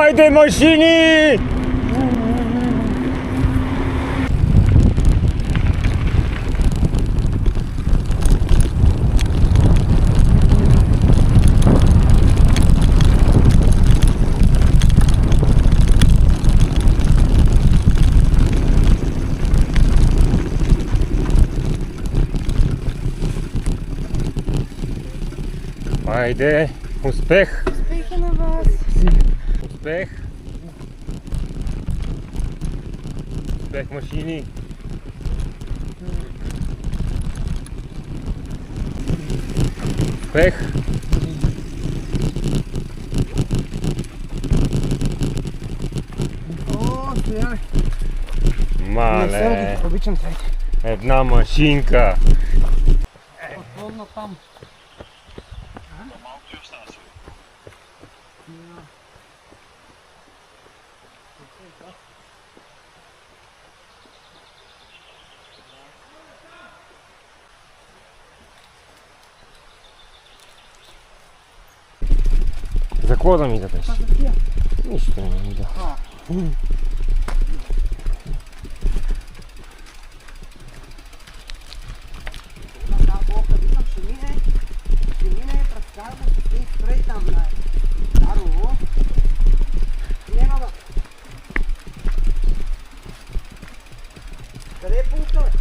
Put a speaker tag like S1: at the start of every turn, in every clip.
S1: Айде, машини! Айде, успех!
S2: Успехи на вас!
S1: Успех! Успех, машини! Успех!
S2: О, стояй!
S1: Мале!
S2: Обичам цвете.
S1: Една машинка!
S2: Отводна там.
S1: За какво да ми дадеш? Нищо не ми да.
S2: Ще мине през карго, ще стои спрей там на Дарово. Няма да. Къде е пулта?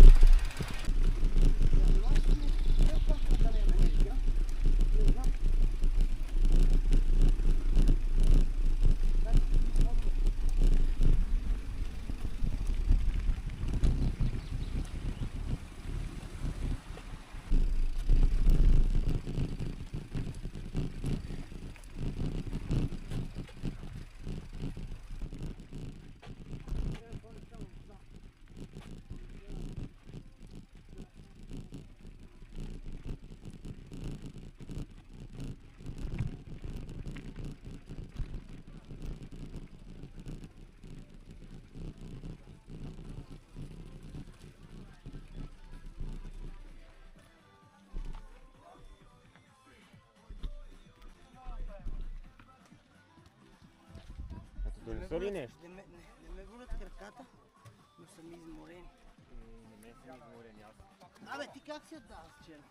S1: Донесо ли нещо?
S2: Не ме болят краката, но съм изморен.
S1: Не ме съм изморен аз.
S2: Абе, ти как се отдаваш вчера?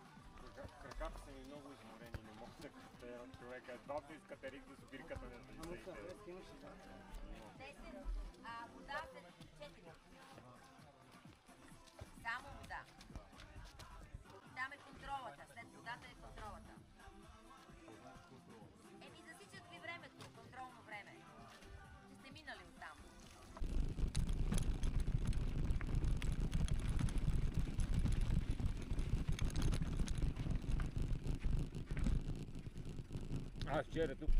S1: Краката са ми много изморени, не мога да катеря от човека. Едва се изкатерих до спирката на
S2: Ама кафе имаш ли да?
S3: 10, а вода 4. Само вода. Там е контролата, след водата е контролата. Еми засичат ви времето, контролно време. Че сте минали оттам.
S1: Аз вчера тук.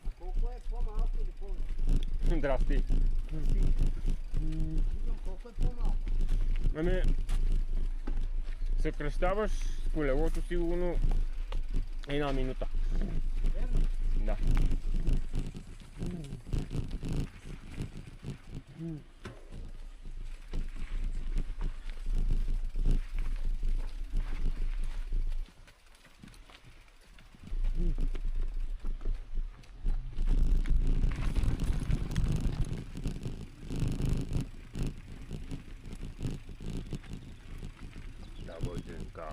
S2: А колко е по-малко или повече?
S1: Здрасти.
S2: Колко е по-малко?
S1: Ами, съкръщаваш с колелото сигурно една минута.
S2: Верно?
S1: Да. Бойченка.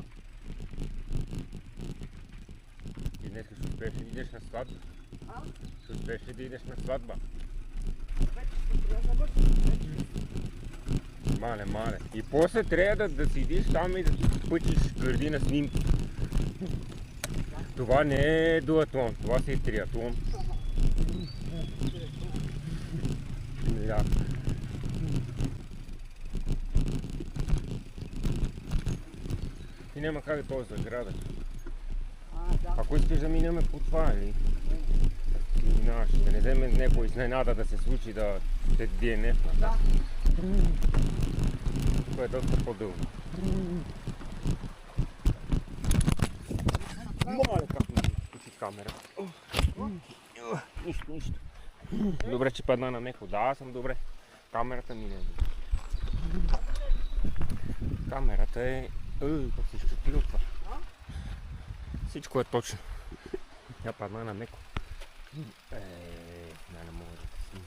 S1: Ти днес ще успееш да идеш на сватба?
S2: А?
S1: Ще успееш да идеш на сватба?
S2: Вече ще трябва да бъде.
S1: Мале. И после трябва да седиш там и да пътиш гърдина снимки. Това не е дуатлон, това си е триатлон. Да. И няма как да този заграда.
S2: Да.
S1: Ако искаш да минем по това, или? Минаваш, да не вземе някой изненада да се случи да те бие нещо.
S2: Да.
S1: Това е доста по-дълго. Моля, как ми включи камера. Нищо. Добре, че падна на меко. Да, съм добре. Камерата ми не е добре. Камерата е... как се изчупил това. Всичко е точно. Тя падна на меко. Не мога да те снимам.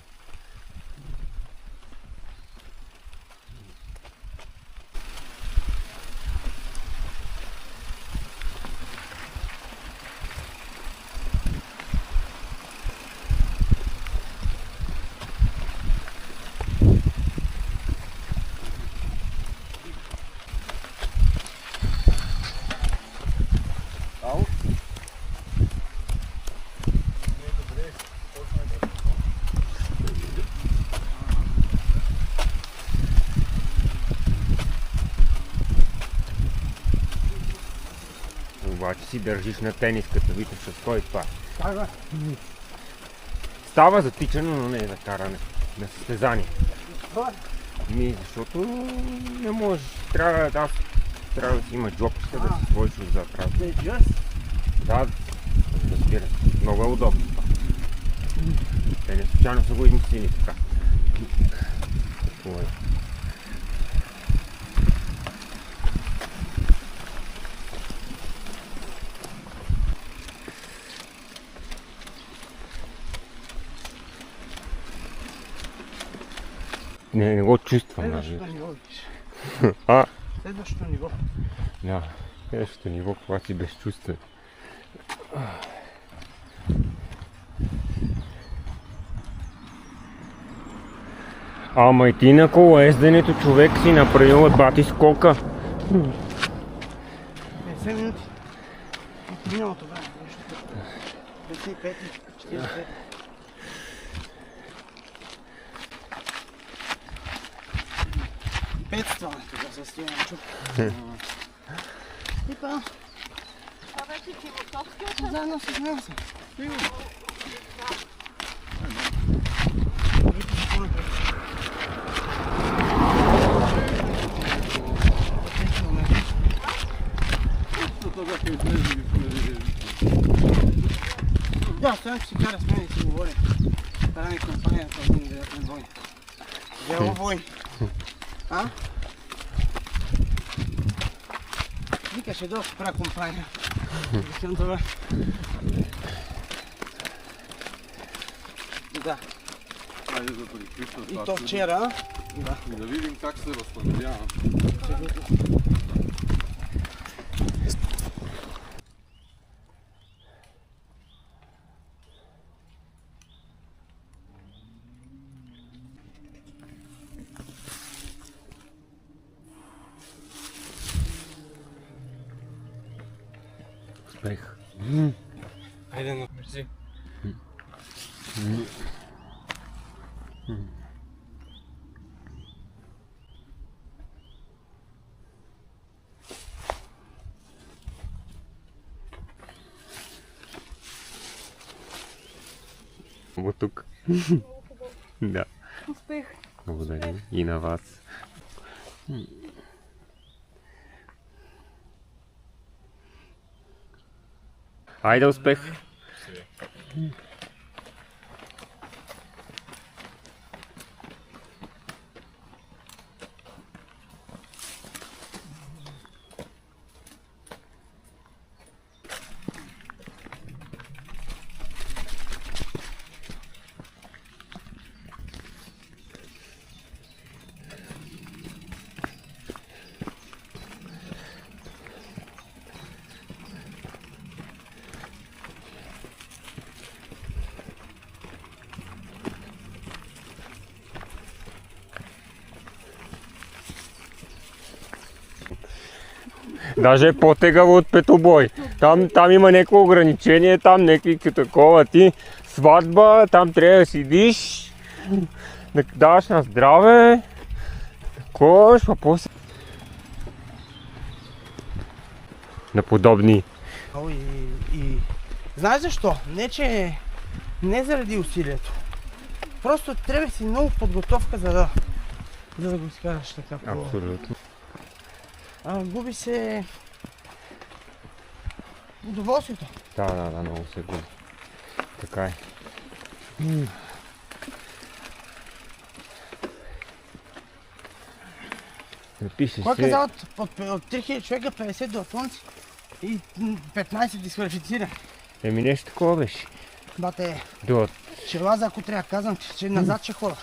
S1: Обаче си държиш на тениската, викаш от кой това. Става за тичане, но не е за каране на състезание. Защото не можеш, трябва да си има джобчета, да си сложиш отзад. Да, разбира се. Много е удобно това. Те не случайно са го измислили така. Какво е? Не го чувствам.
S2: Следващото ниво, виж. Следващото ниво.
S1: Да, следващото ниво, когато си безчувствен. Ама и ти на колоезденето човек си направил от бати скока.
S2: 50 минути. От миналото време. 55, 45. Бедстваме тук за Стоянчук. И па.
S3: Това вече философски
S2: Заедно с нас. Да, Стоянчо си кара с мен и си говори. Кара ми компанията от един директен войн. Дело войн. А? Викаше доста пра компания. Викам това. Да.
S4: Айде да приключва
S2: И
S4: това.
S2: то вчера. Да.
S4: И да видим как се възстановява.
S1: Успех.
S2: Айде на мерси.
S1: Вот тук. Да.
S3: Успех.
S1: Благодаря и на вас. Айде, успех! Даже е по-тегаво от петобой. Там има някакво ограничение, там някакви такова. Ти сватба, там трябва да седиш, да даваш на здраве, кош, а после на подобни.
S2: И знаеш защо? Не, че не заради усилието. Просто трябва си много подготовка, за да го изкараш така по...
S1: Абсолютно.
S2: Губи се удоволствието.
S1: Да, много се губи. Така е. Напише
S2: Кой
S1: се...
S2: каза от 3000 човека 50 дуатлонци и 15 дисквалифицирани?
S1: Еми нещо такова беше.
S2: Бате,
S1: До...
S2: лаза, ако трябва да казвам, че назад ще хода.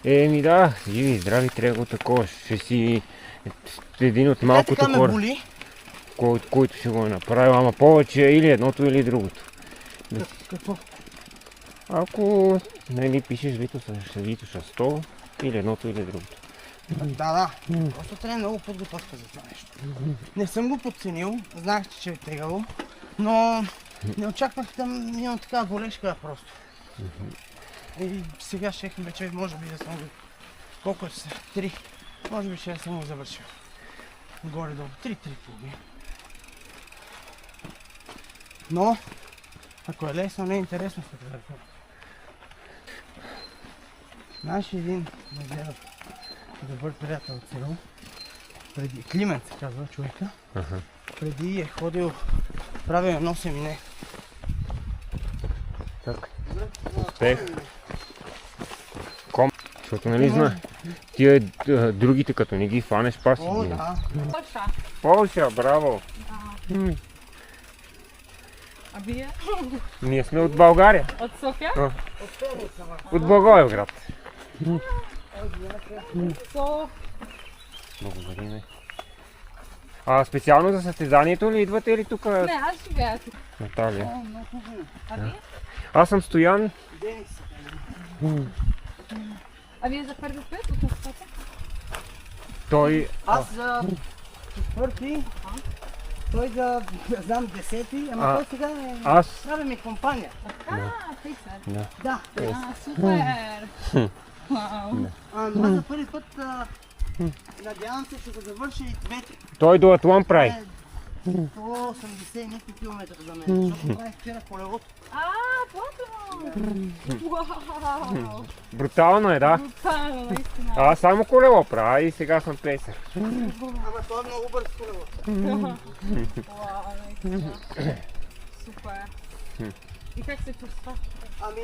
S1: Еми да, живи и здрави трябва го такова. Ще си един от малкото
S2: Така ме
S1: хора,
S2: боли.
S1: който ще го направи, ама повече или едното или другото.
S2: Какво?
S1: Ако нали, пишеш Витоша 100, или едното или другото.
S2: Да. Просто трябва много подготовка за това нещо. Не съм го подценил, знаех, че е тегало, но не очаквах да имам такава болешка просто. И сега ще вече, може би да съм го... Колко са? 3. Може би ще съм го завършил. Горе-долу. 3 половина. Но, ако е лесно, не е интересно фотография. Знаеш един гледал добър приятел от село, преди Климент се казва човека, преди е ходил, правил едно семине.
S1: Так. Успех. Защото нали знае, тия другите като не ги фанеш, паси
S2: О,
S1: ги.
S2: да.
S1: Полша, браво!
S5: А вие?
S1: Ние сме от България.
S5: От София?
S1: От Благоевград. Благодариме. А специално за състезанието ли идвате или тук?
S5: Не, аз живея тук.
S1: Наталия.
S5: А вие?
S1: Аз съм Стоян.
S5: А вие за първи път участвате?
S1: Той...
S2: Аз за четвърти, той за, знам, 10-ти, ама той сега е...
S1: Аз...
S2: Прави ми компания.
S5: Тъй са.
S2: Да.
S5: Супер! Вау!
S2: Ама за първи път, надявам се, ще го завърши и двете.
S1: Той до Атлан прави.
S2: 180 и някакви километра за мен, защото правих вчера колелото.
S5: Платно! Вау!
S1: Брутално е, да.
S5: Брутално, наистина.
S1: Аз само колело правя и сега съм плесар.
S2: Ама той е много бърз колелото.
S5: Вау, наистина. Супер. И как се чувства?
S2: Ами,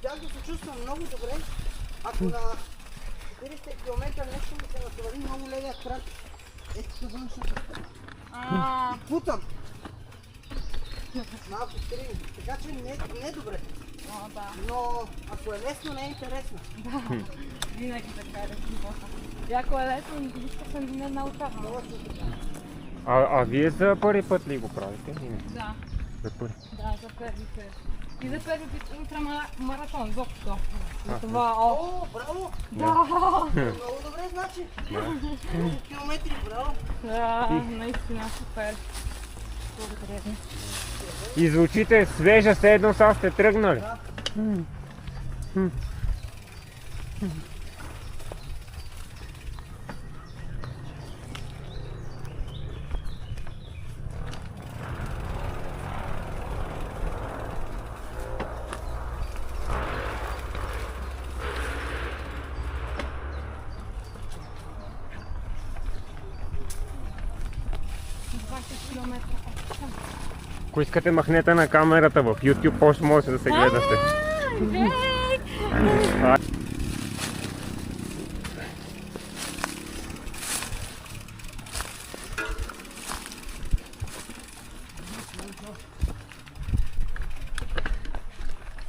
S2: тях да се чувствам много добре, ако на 40 км нещо ми се натовари много левия крак. Ето се външната страна. Путам. Малко стриги, така че не е добре.
S5: О, да.
S2: Но ако е лесно, не е интересно.
S5: Винаги така е живота. И ако е лесно, нищо съм не научавам.
S1: А вие за първи път ли го правите?
S5: Да.
S1: За първи.
S5: Да, за първи път. И за първи път ултрамаратон, изобщо. За това,
S2: О, браво!
S5: да!
S2: Много добре, значи. Много километри, браво.
S5: Да, наистина, супер. Благодаря ви.
S1: И звучите свежа, все едно са сте тръгнали. Ако искате махнете на камерата в YouTube, после може да се гледате.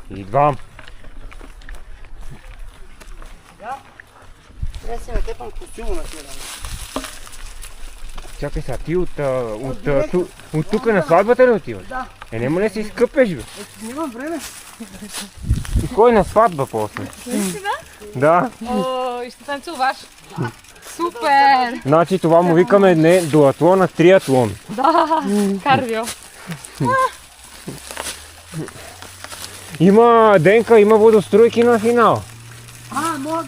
S1: Идвам.
S2: Да. Трябва да се натепам костюма на тия.
S1: Чакай сега, ти от тук на сватбата ли отиваш?
S2: Да.
S1: Нема ли се изкъпеш, бе?
S2: Нямам време.
S1: И кой на сватба после?
S5: Наистина?
S1: Да.
S5: О, и ще танцуваш? Супер!
S1: Значи това му викаме не дуатлон, а триатлон.
S5: Да, кардио.
S1: Има Денка, има водостройки на финал.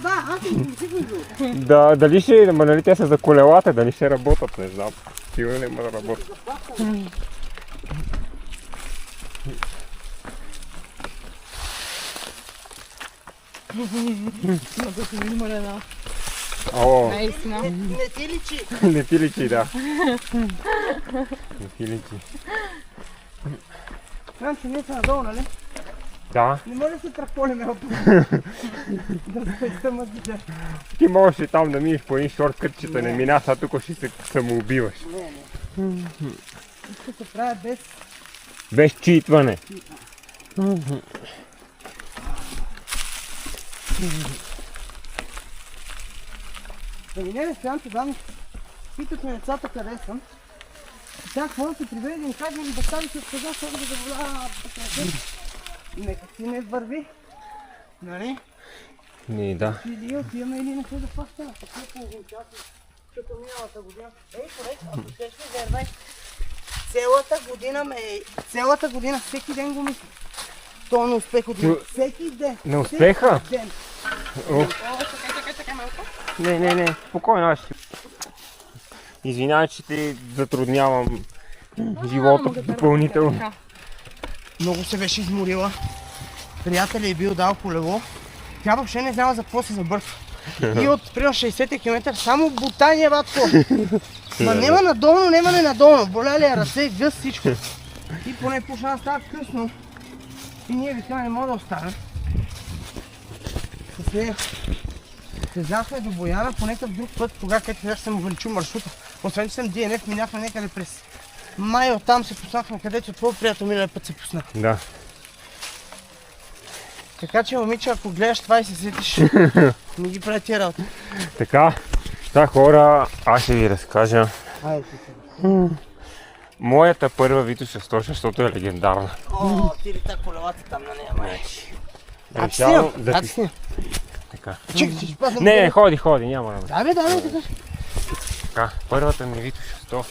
S2: Да, аз съм сигурно.
S1: Да, дали ще, нали те са за колелата, дали ще работят, не знам. Сигурно няма да работят.
S5: Много съм изморена.
S1: О,
S5: Наистина.
S2: Не ти личи.
S1: не ти личи, да. Не ти личи.
S2: Знам, че ние са надолу, нали?
S1: Да,
S2: Не може да се тръполиме от да спестя мъзгите.
S1: ти можеш и там да минеш по един шорткът, че не мина, а тук ще се самоубиваш.
S2: Не. Ще се правя без...
S1: Без читване.
S2: Да минем стоянка, дами. Питат ме децата къде съм. Тя какво да се приведе да им кажем да стави се отказа, защото да заболя нека си не върви. Нали?
S1: Не, да.
S2: Или отиваме или не се да плащаме. Така половин час, защото миналата година. Ей, корект, ако щеш ми вервай. Цялата година всеки ден го мисля. То на успех от мен. Всеки ден.
S1: На успеха?
S2: Всеки ден.
S1: О,
S5: Чакай малко.
S1: не, спокойно, аз ще... Извинявай, че те затруднявам живота допълнително.
S2: Много се беше изморила. Приятелят е бил дал колело. Тя въобще не знала за какво се забърква. И от примерно 60 км само бутания, батко. Ма нема надолно, нема не надолно. Боляли я ръце, гъс, всичко. И поне почна да става късно. И ние викаме, не мога да остане. С нея се взяхме до Бояна по някакъв друг път, когато трябваше съм увеличил маршрута. Освен че съм DNF, минахме някъде през май, оттам се пуснахме, където твой приятел миналия път се пусна.
S1: Да.
S2: Така че, момиче, ако гледаш това и се сетиш, не ги прави тия работа.
S1: Така, хора, аз ще ви разкажа.
S2: Айде ти.
S1: Моята първа Витоша 100, защото е легендарна.
S2: О, ти ли та колелата там на нея, май.
S1: Решавам да
S2: да
S1: ти...
S2: ти снимам.
S1: Така.
S2: Чакай, че пазам.
S1: Не, ходи, няма да.
S2: Да бе, така.
S1: Така, първата ми Витоша 100.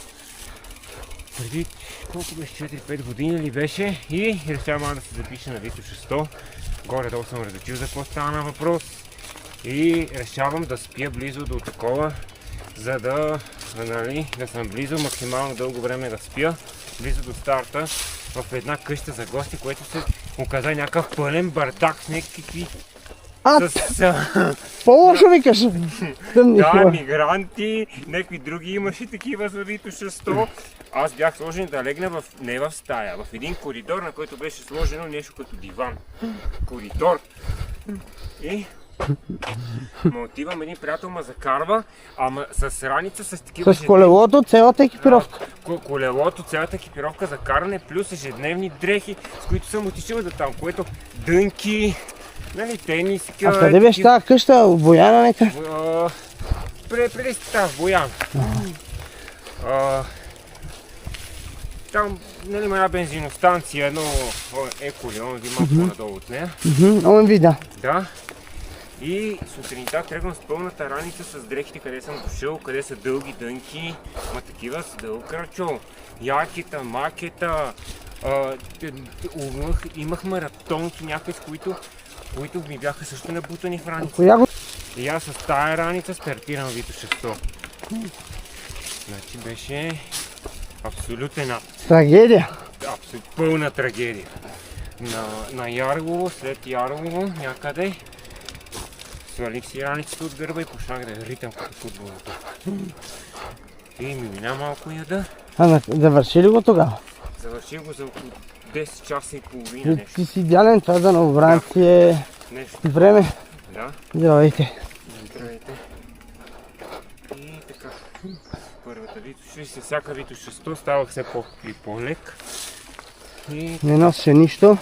S1: Преди колко беше, 4-5 години ли беше и решавам да се запиша на Витоша 100. Горе-долу съм разучил за какво стана въпрос и решавам да спя близо до такова, за да, нали, да съм близо, максимално дълго време да спя, близо до старта в една къща за гости, което се оказа някакъв пълен бардак с някакви...
S2: По-лошо викаш.
S1: Да, мигранти, някакви други имаше такива за Витоша 100. Аз бях сложен да легна не в стая, в един коридор, на който беше сложено нещо като диван. Коридор. И отивам, един приятел ме закарва, ама с раница, с такива...
S2: С колелото, цялата екипировка.
S1: Колелото, цялата екипировка за каране, плюс ежедневни дрехи, с които съм отишъл да там, което дънки, нали, тениска...
S2: А къде беше тази къща? В Бояна нека?
S1: Преди сте в Боян. Там, нали, има една бензиностанция, едно еколион, има по-надолу от нея.
S2: Омен да.
S1: Да. И сутринта тръгвам с пълната раница с дрехите, къде съм дошъл, къде са дълги дънки, ма такива с дълъг крачо. Якета, макета, имах маратонки някакви, с които ми бяха също набутани в раница. И аз с тая раница стартирам Витоша 100. Значи беше абсолютен ад.
S2: Трагедия.
S1: Пълна трагедия. На Ярлово, след Ярлово някъде, свалих си раницата от гърба и почнах да ритам като футболата. И ми мина малко яда.
S2: Завърши ли го тогава?
S1: Завърших го за около 10 часа и половина нещо.
S2: Ти си идеален, това за новобранци е време.
S1: Да.
S2: Здравейте.
S1: Здравейте. И така. Първата Витоша, с всяка Витоша 100 ставах все по-лек.
S2: Не носеше нищо.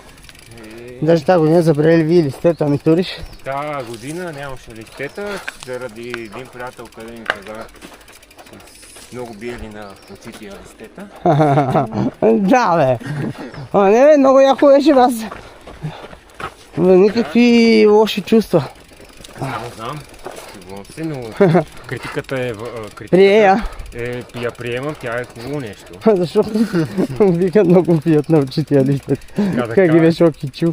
S2: Даже тази година забрали ви листета, ами туриш?
S1: Тази година нямаше листета, заради един приятел, къде ми каза с много биели на очите листета.
S2: Да бе! А не бе, много яко беше вас. Никакви лоши чувства.
S1: Знам, сигурно се, но критиката е... Я приемам, тя е хубаво нещо.
S2: Защото викат много пият на очите листета. Как ги беше окичил.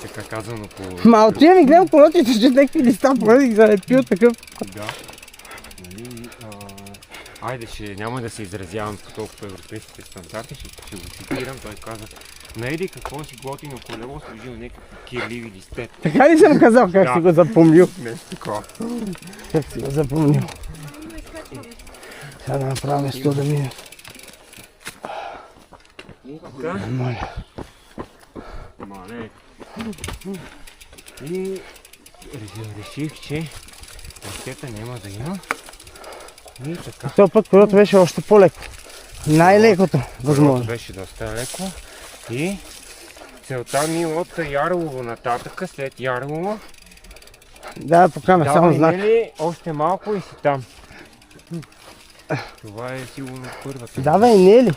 S1: Така казано по...
S2: Ма от тия ми гледам колотите, че някакви листа поредих за да е пил такъв.
S1: Да. Айде, няма да се изразявам по толкова европейските стандарти, ще го цитирам. Той каза, найди какво си готино колело, служил някакви кирливи листета.
S2: Така ли съм казал, как си го запомнил?
S1: Нещо такова.
S2: Как си го запомнил? Сега да направим 100 да мине. Моля.
S1: Мале. И реших, че листета няма да има. И така.
S2: Този път колелото беше още по-леко. Най-лекото възможно.
S1: Беше доста леко и целта ми от Ярлово нататък, след Ярлово.
S2: Да, покажем само
S1: Давай,
S2: знак.
S1: Нели, още малко и си там. Това е сигурно първата.
S2: Давай, не ли?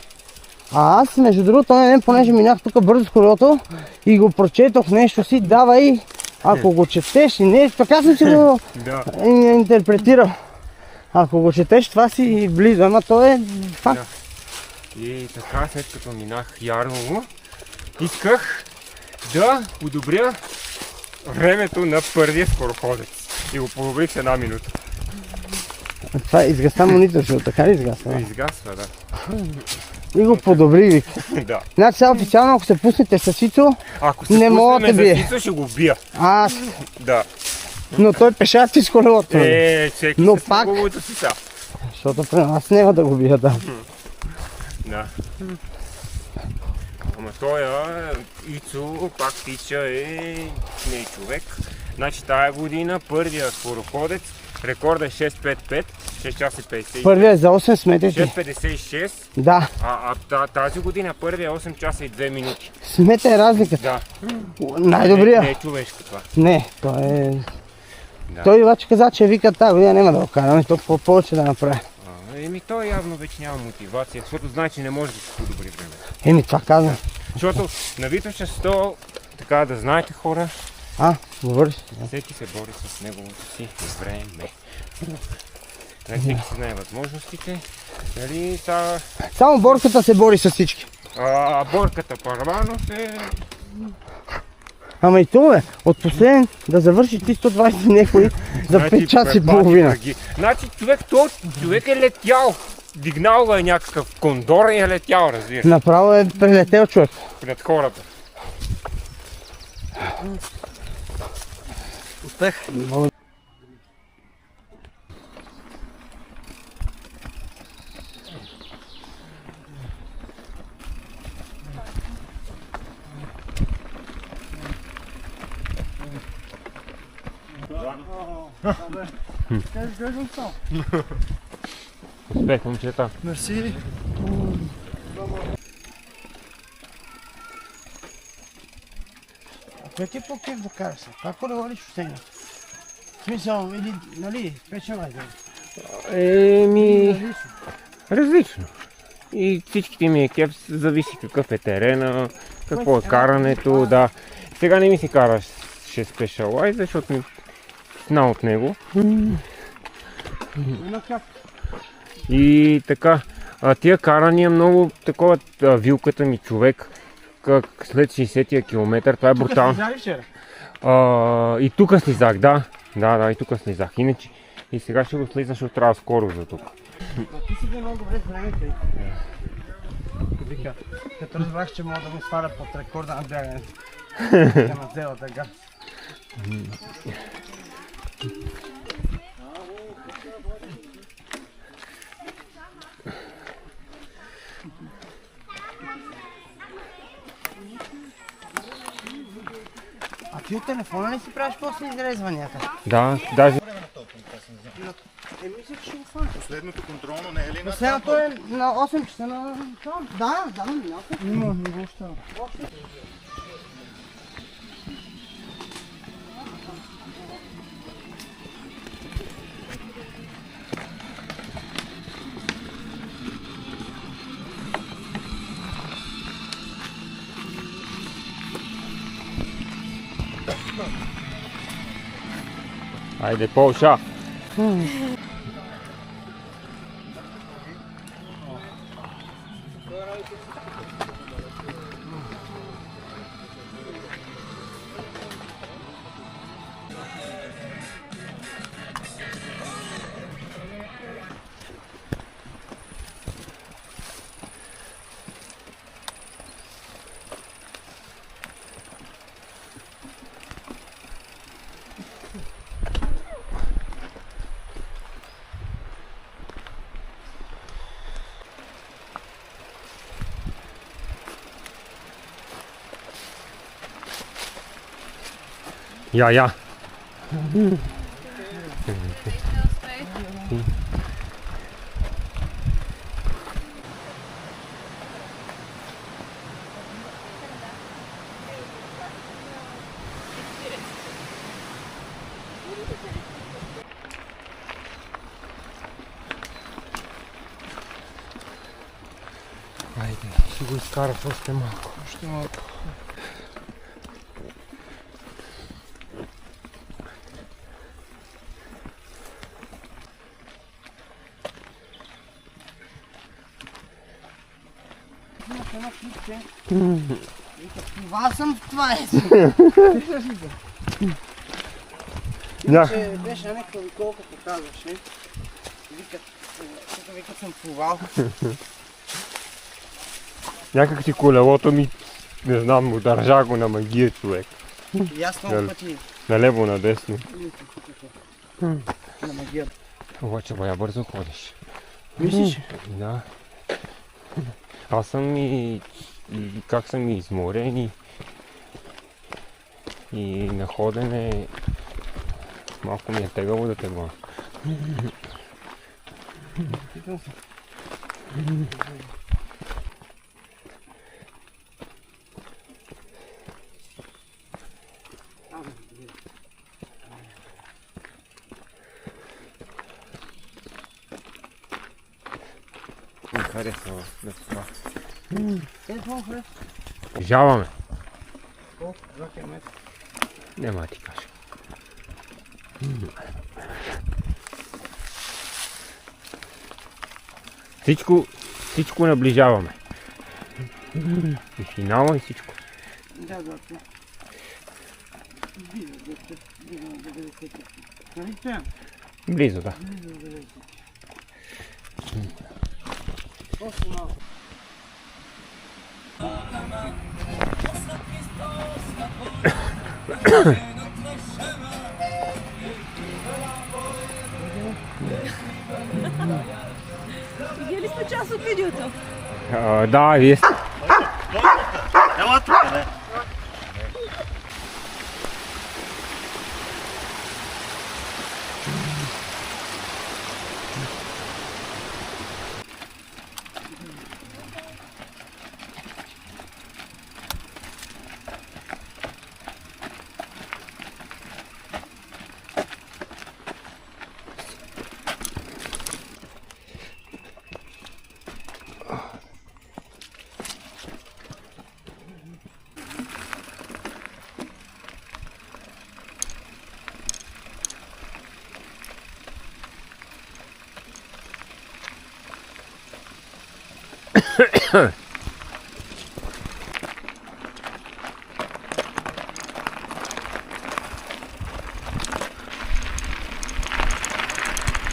S2: А аз, между другото, този ден, понеже минах тук бързо с колелото и го прочетох нещо си, давай, ако го четеш и не, така съм си го
S1: Да.
S2: интерпретирал. Ако го четеш, това си близо, ама то е факт.
S1: И така, след като минах Ярлово, исках да подобря времето на първия скороходец. И го подобрих с 1 минута.
S2: Това изгасна монитор, защото така ли изгасна?
S1: Изгасва, да.
S2: И го подобри, вика.
S1: Да.
S2: Значи сега официално, ако се пуснете с Ицо,
S1: Ако се
S2: Не мога да
S1: пуснем
S2: бие.
S1: за Ицо, ще го бия.
S2: аз,
S1: Да.
S2: но той пеша ти с колелото.
S1: Всеки
S2: Но
S1: с
S2: пак-
S1: неговото си са.
S2: Защото при нас няма да го бия, да.
S1: Да. Ама той Ицо пак тича не е човек. Значи тая година първия скороходец, рекорда е 6.55, 6 часа и 50.
S2: Първият е за 8 сметете.
S1: 6.56,
S2: Да,
S1: тази година първия е 8 часа и 2 минути.
S2: смете разликата.
S1: Да.
S2: Най-добрия.
S1: Не е човешко това.
S2: Не, той е...
S1: Да.
S2: Той обаче каза, че вика тази година няма да го караме, толкова повече да направи.
S1: Той явно вече няма мотивация, защото знае, че не може да се подобри време.
S2: Това казвам.
S1: Защото на Витоша 100, така да знаете хора,
S2: Говориш.
S1: всеки се бори с неговото си време. Всеки си знае възможностите. Нали,
S2: Само борката се бори с всички.
S1: борката Парванов е...
S2: Ама и това е, от последен да завърши ти 120 някой за 5 часа и половина.
S1: Значи човек е летял. Дигнал го е някакъв кондор и е летял, разбира се,
S2: Направо е прелетел човек.
S1: пред хората.
S2: Успех.
S1: Успех, момчета.
S2: Мерси. Кой ти по кеф да караш? Какво да водиш шосейно? В смисъл, или, нали, печела
S1: Различно. И всичките ми е кеф, зависи какъв е терена, какво е карането, да. Сега не ми се караш 6 Specialized, защото ми сна от него. И така, тия карания много такова, вилката ми човек, след 60-тия километър, това е брутално. И тук слизах, да, и тук слизах. Иначе и сега ще го слизам, защото трябва скоро за тук.
S2: Ти си бил много добре с времето. Вика, като разбрах, че мога да му сваля под рекорда на бягането. На цялата газ. А ти от телефона ли си правиш после изрезванията?
S1: Да, даже...
S2: Мисля, че ще го фана.
S4: Последното контролно не е ли на
S2: Последното е на 8 часа на там. Да, на миналка. Има, не го оставя.
S1: Айде, Полша! Ja. Хайде, ще го изкараш още малко.
S2: Още малко. Имаш едно клипче. Вика, това съм в това е. Иначе беше някаква виколка показваше. Вика съм плувал.
S1: Някак си колелото ми, не знам, удържа го на магия човек.
S2: И аз много пъти.
S1: Налево, надесно.
S2: На магията.
S1: Обаче бая бързо ходиш.
S2: Мислиш?
S1: Да. Аз съм и как съм и изморен и на ходене малко ми е тегаво да тегла. Не харесва да това.
S2: Това харесва.
S1: Жаваме.
S2: Колко? 2 км.
S1: Нема ти кажа. Всичко наближаваме. И финала и всичко.
S2: Да. Близо до 90. Нали това?
S1: Близо, да.
S2: Близо до 90. Още малко.
S5: Видели сте част от видеото?
S1: Да, вие сте.
S2: Ела тук, бе.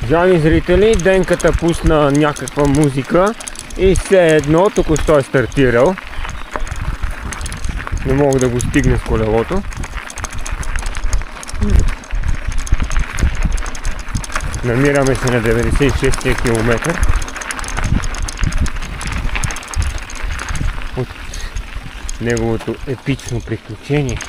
S1: Уважаеми зрители, Денката пусна някаква музика и все едно току-що е стартирал. Не мога да го стигне с колелото. Намираме се на 96 км. От неговото епично приключение.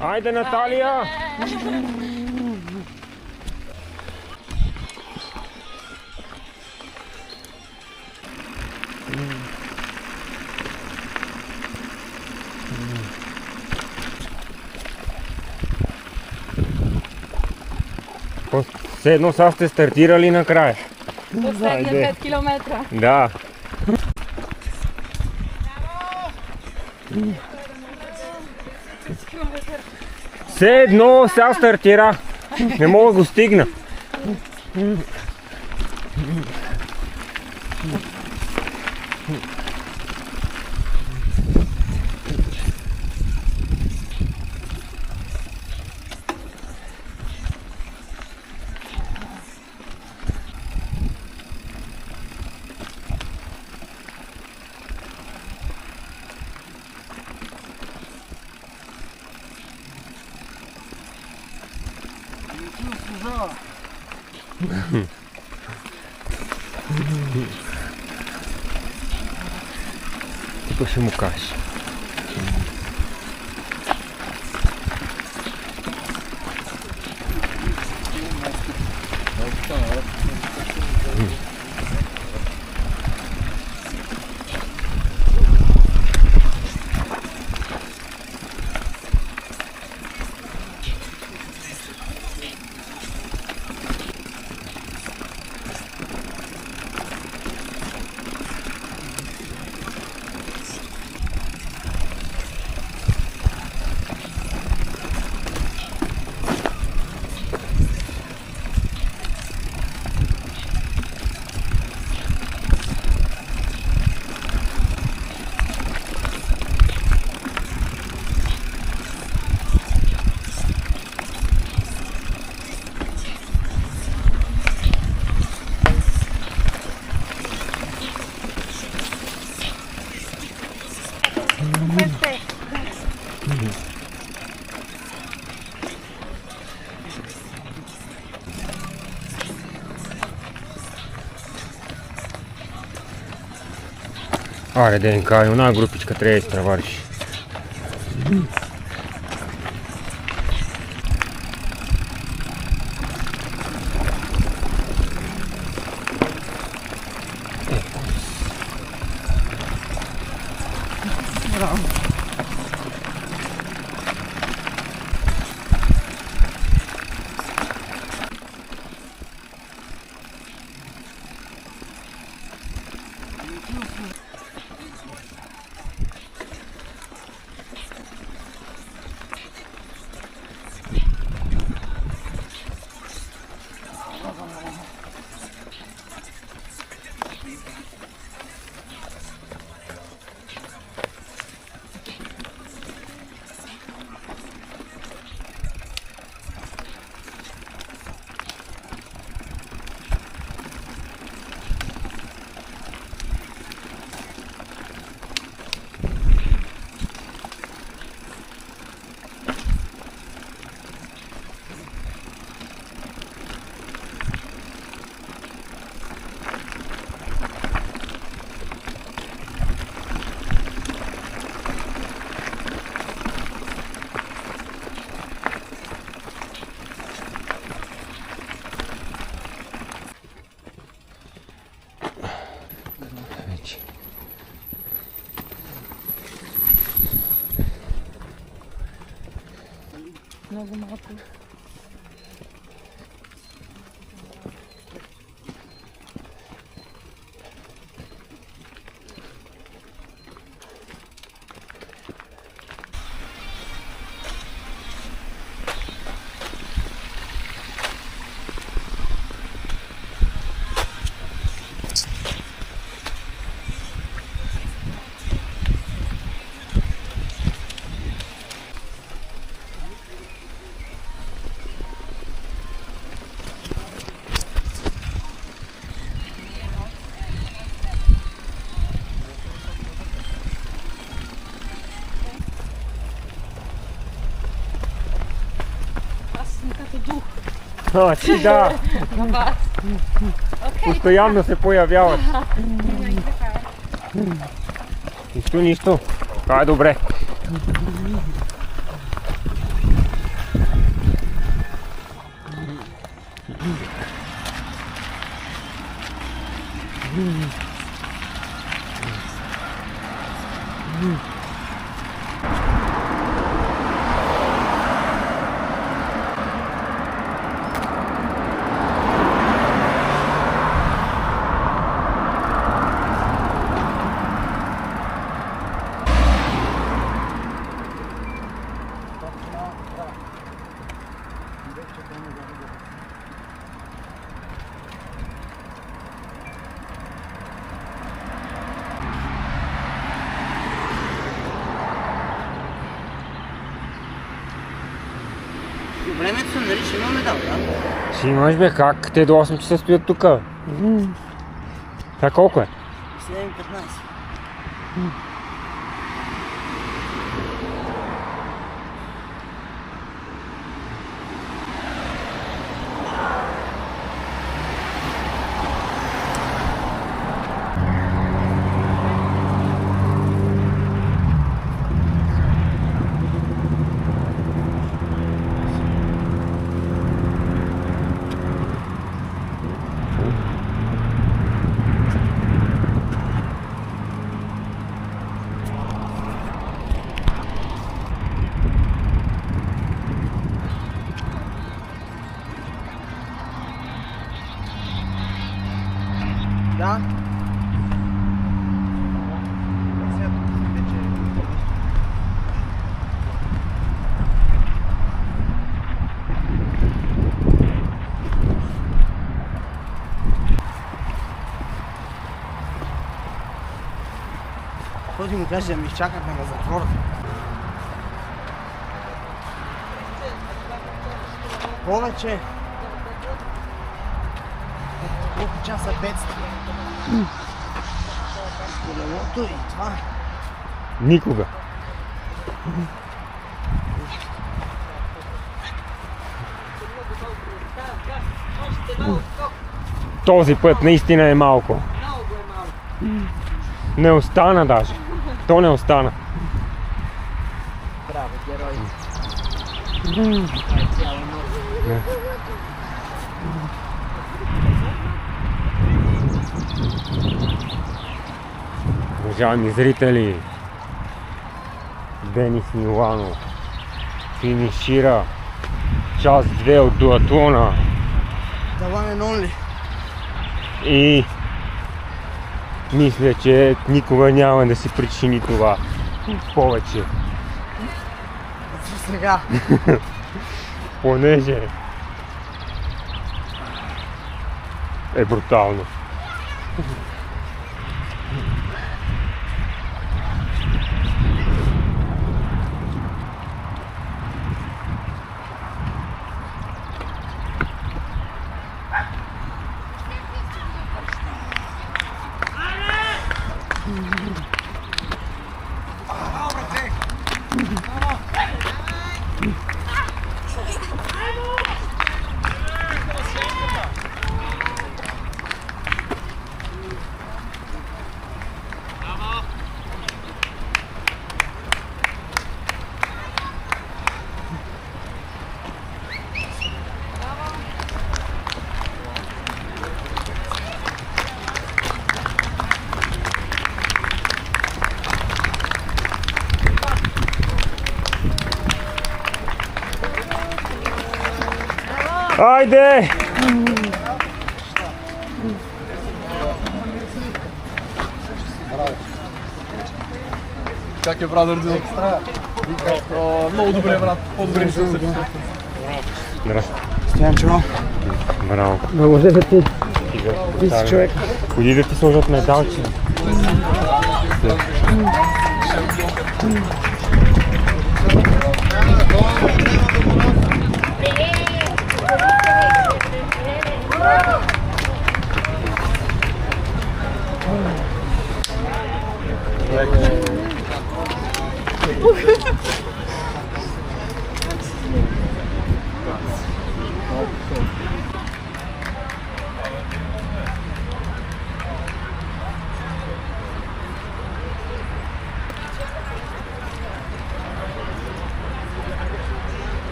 S1: Айде, Наталия! Все едно са сте стартирали накрая.
S5: Dosegnem
S1: Ajde.
S5: 5 kilometra.
S1: Da. Все едно, сега стартира. Не мога да го стигна. Тук ще му кажеш. Аре, Денка, и една групичка трябва да изпревариш.
S5: Много малко.
S1: А, ти да,
S5: На вас. Окей.
S1: постоянно се появяват. Нищо. Това е добре.
S2: Времето се нали, ще има медал, да?
S1: Ще имаш бе, как? Те до 8 часа стоят тук. Това колко е?
S2: 7:15. Да. Ходи му кажи да ми изчакахме на затвора. Повече. Колко часа бедствие. Колелото и това.
S1: Никога. Този път наистина е малко. Не остана даже. То не остана.
S2: Браво, герой.
S1: Уважаеми зрители, Денис Миланов финишира част 2 от дуатлона
S2: The one and only.
S1: и мисля, че никога няма да си причини това повече,
S2: Сега.
S1: понеже е брутално. Айде!
S4: Как е, брадър Дил? Много добре, брат. По-добре не съм се.
S1: Здрасти.
S2: Стоянчево.
S1: Браво.
S2: Благодаря ти. Ти си човек.
S1: Ходи да ти сложат медалче.